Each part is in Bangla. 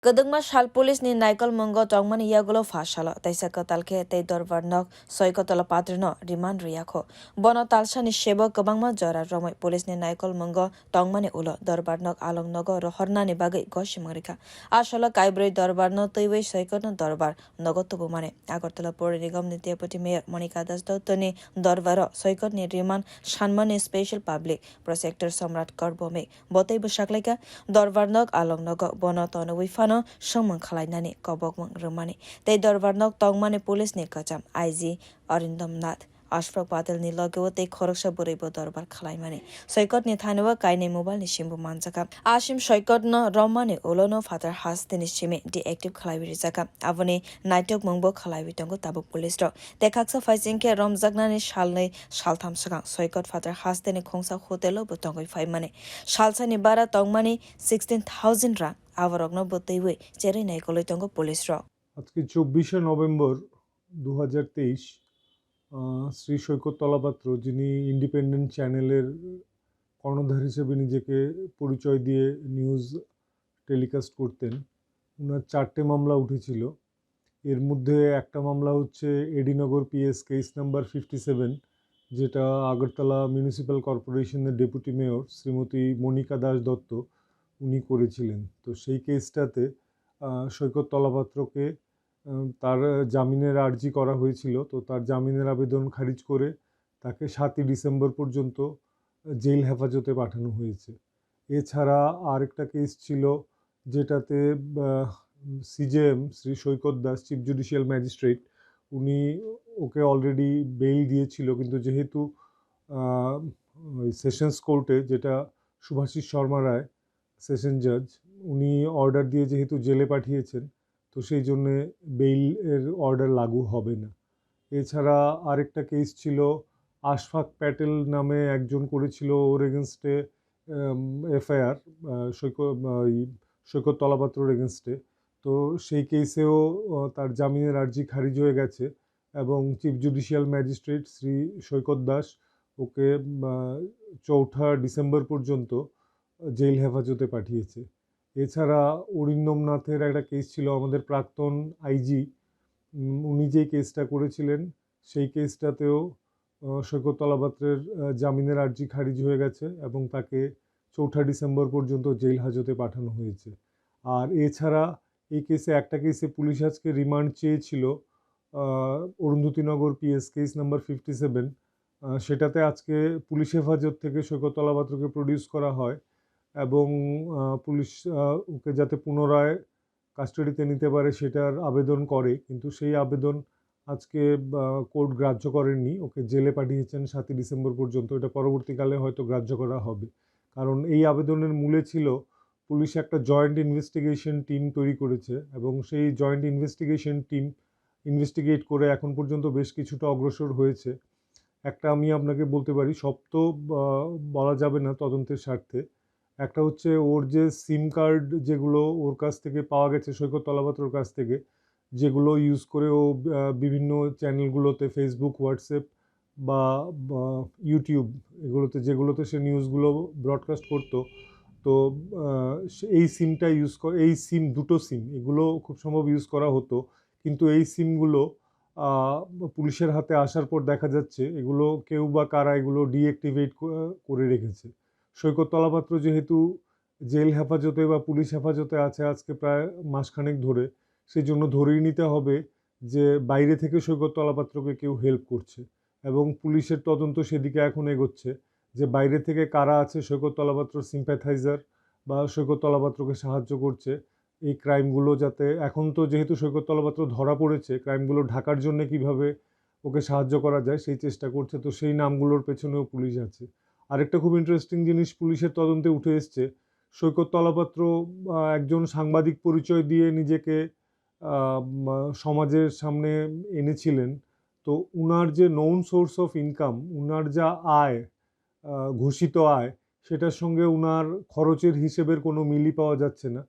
Kadungma shal police ni naikol mungo tongman yagulo fashalo teisa talke te dorbar nok Saikat Talapatra no remand riyakho bono talsa ni shebo kwbang jora romwi police ni naikol mungo tongmani ulo dorbar nok along nogo rohorna ni bagwi gosimwng rikha asalo kaibroi dorbar no tuiwei Saikat no dorbar nogo tubu mane Agartala Pore Nigam ni deputy mayor Monica Das Dautoni dorbaro Saikat ni remand shanmani Special Public Prosecutor Samrat bhowmik botei busaklaika dorbar nok along nogo bono tonoi phano swng khwlai nani kwbang romani te dorbar nok tongmani police ni kacham IG Arindam Nath Ashfaq Patel ni logi te khoroksa buribo dorbar khwlai mani Saikat ni thanewa kaine mobile ni simbu manjaka ashim Saikat no romani ulono father has tini simi deactive khwlai rijaka aboni naitok mungbo khwlai bitongo tabu police ro tekaksa faisingke romjaknani shalnei saltham sakang Saikat father has tini khongsa hotelo butongoi phai mani salsani bara tongmani 16,000 rang avarogno boteiwe cherai naikol tongo police ro আজকে 24শে নভেম্বর 2023 শ্রী সৈকত তলাপাত্র যিনি ইন্ডিপেন্ডেন্ট চ্যানেলের কর্ণধার হিসেবে নিজেকে পরিচয় দিয়ে নিউজ টেলিকাস্ট করতেন। ওনার 4টে মামলা উঠেছিল। এর মধ্যে একটা মামলা হচ্ছে এডিনগর পিএস কেস নাম্বার 57, যেটা আগরতলা মিউনিসিপ্যাল কর্পোরেশনের ডেপুটি মেয়র শ্রীমতী মনিকা দাস দত্ত উনি করেছিলেন। তো সেই কেসটাতে সৈকত তলাপাত্রকে তার জামিনের আর্জি করা হয়েছিল। তো তার জামিনের আবেদন খারিজ করে তাকে 7ই ডিসেম্বর পর্যন্ত জেল হেফাজতে পাঠানো হয়েছে। এছাড়া আরেকটা কেস ছিল যেটাতে সিজেএম শ্রী সৈকত দাস চিফ জুডিশিয়াল ম্যাজিস্ট্রেট উনি ওকে অলরেডি বেইল দিয়েছিল, কিন্তু যেহেতু সেশনস কোর্টে, যেটা শুভাশিস শর্মা রায় সেশন জাজ, উনি অর্ডার দিয়ে যেহেতু জেলে পাঠিয়েছেন, তো সেই জন্যে বেইলের অর্ডার লাগু হবে না। এছাড়া আরেকটা কেস ছিল আশফাক প্যাটেল নামে একজন করেছিল ওর এগেনস্টে এফআইআর সৈকত তলাপাত্রর এগেনস্টে। তো সেই কেসেও তার জামিনের আর্জি খারিজ হয়ে গেছে এবং চিফ জুডিশিয়াল ম্যাজিস্ট্রেট শ্রী সৈকত দাস ওকে 4 ডিসেম্বর পর্যন্ত জেল হেফাজতে পাঠিয়েছে। এছাড়া অরিন্দম নাথের একটা কেস ছিল, আমাদের প্রাক্তন আইজি, উনি যেই কেসটা করেছিলেন সেই কেসটাতেও সৈকত তলাপাত্রের জামিনের আর্জি খারিজ হয়ে গেছে এবং তাকে 4 ডিসেম্বর পর্যন্ত জেল হাজতে পাঠানো হয়েছে। আর এছাড়া এই কেসে একটা কেসে পুলিশ আজকে রিমান্ড চেয়েছিল, অরুন্ধতিনগর পিএস কেস নাম্বার 57, সেটাতে আজকে পুলিশ হেফাজত থেকে সৈকত তলাপাত্রকে প্রডিউস করা হয় এবং পুলিশ ওকে যাতে পুনরায় কাস্টাডিতে নিতে পারে সেটার আবেদন করে, কিন্তু সেই আবেদন আজকে কোর্ট গ্রাহ্য করেননি, ওকে জেলে পাঠিয়েছেন 7ই ডিসেম্বর পর্যন্ত। এটা পরবর্তীকালে হয়তো গ্রাহ্য করা হবে, কারণ এই আবেদনের মূলে ছিল পুলিশ একটা জয়েন্ট ইনভেস্টিগেশন টিম তৈরি করেছে এবং সেই জয়েন্ট ইনভেস্টিগেশন টিম ইনভেস্টিগেট করে এখন পর্যন্ত বেশ কিছুটা অগ্রসর হয়েছে। একটা আমি আপনাকে বলতে পারি, সব তো বলা যাবে না তদন্তের স্বার্থে। একটা হচ্ছে ওর যে সিম কার্ড যেগুলো ওর কাছ থেকে পাওয়া গেছে সৈকত তলাপাত্রর কাছ থেকে, যেগুলো ইউজ করে ও বিভিন্ন চ্যানেলগুলোতে ফেসবুক, হোয়াটসঅ্যাপ বা ইউটিউব এগুলোতে, যেগুলোতে সে নিউজগুলো ব্রডকাস্ট করতো, তো এই সিমটা ইউজ করে, এই সিম, দুটো সিম, এগুলো খুব সম্ভব ইউজ করা হতো, কিন্তু এই সিমগুলো পুলিশের হাতে আসার পর দেখা যাচ্ছে এগুলো কেউ বা কারা এগুলো ডিঅ্যাক্টিভেট করে রেখেছে। সৈকত তলাপাত্র যেহেতু জেল হেফাজতে বা পুলিশ হেফাজতে আছে আজকে প্রায় মাসখানেক ধরে, সেই জন্য ধরেই নিতে হবে যে বাইরে থেকে সৈকত তলাপাত্রকে কেউ হেল্প করছে এবং পুলিশের তদন্ত সেদিকে এখন এগোচ্ছে যে বাইরে থেকে কারা আছে সৈকত তলাপাত্র সিম্প্যাথাইজার বা সৈকত তলাপাত্রকে সাহায্য করছে এই ক্রাইমগুলো, যাতে এখন তো যেহেতু সৈকত তলাপাত্র ধরা পড়েছে, ক্রাইমগুলো ঢাকার জন্য কিভাবে ওকে সাহায্য করা যায় সেই চেষ্টা করছে। তো সেই নামগুলোর পেছনেও পুলিশ আছে। আরেকটা খুব ইন্টারেস্টিং জিনিস পুলিশের তদন্তে উঠে এসছে, সৈকত তলাপাত্র একজন সাংবাদিক পরিচয় দিয়ে নিজেকে সমাজের সামনে এনেছিলেন। তো উনার যে নোন সোর্স অফ ইনকাম, উনার যা আয়, ঘোষিত আয়, সেটার সঙ্গে উনার খরচের হিসেবের কোনো মিলই পাওয়া যাচ্ছে না।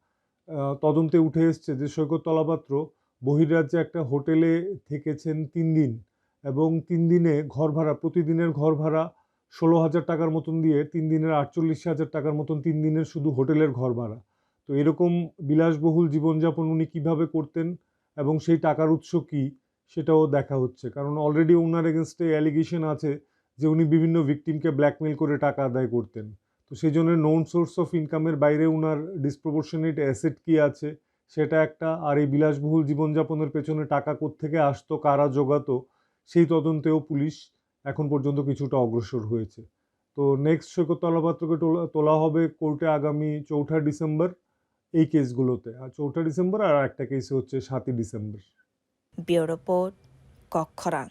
তদন্তে উঠে এসছে যে সৈকত তলাপাত্র বহির্রাজ্যে একটা হোটেলে থেকেছেন 3 দিন এবং 3 দিনে ঘর ভাড়া, প্রতিদিনের ঘর ভাড়া 16,000 টাকার মতন দিয়ে 3 দিনের 48,000 টাকার মতন 3 দিনের শুধু হোটেলের ঘর ভাড়া। তো এরকম বিলাসবহুল জীবনযাপন উনি কীভাবে করতেন এবং সেই টাকার উৎস কী সেটাও দেখা হচ্ছে, কারণ অলরেডি ওনার এগেনস্টে অ্যালিগেশন আছে যে উনি বিভিন্ন ভিকটিমকে ব্ল্যাকমেল করে টাকা আদায় করতেন। তো সেই জন্য নোন সোর্স অফ ইনকামের বাইরে উনার ডিসপ্রপোর্শনেট অ্যাসেট কী আছে সেটা একটা, আর এই বিলাসবহুল জীবনযাপনের পেছনে টাকা কোত্থেকে আসতো, কারা জোগাতো, সেই তদন্তেও পুলিশ এখন পর্যন্ত কিছুটা অগ্রসর হয়েছে। তো নেক্সট সৈকত তলাপাত্রকে তোলা হবে কোর্টে আগামী 4 ডিসেম্বর এই কেসগুলোতে, আর 4 ডিসেম্বর আর একটা কেস হচ্ছে 7 ডিসেম্বর। Bureau report, কক্ষরাং।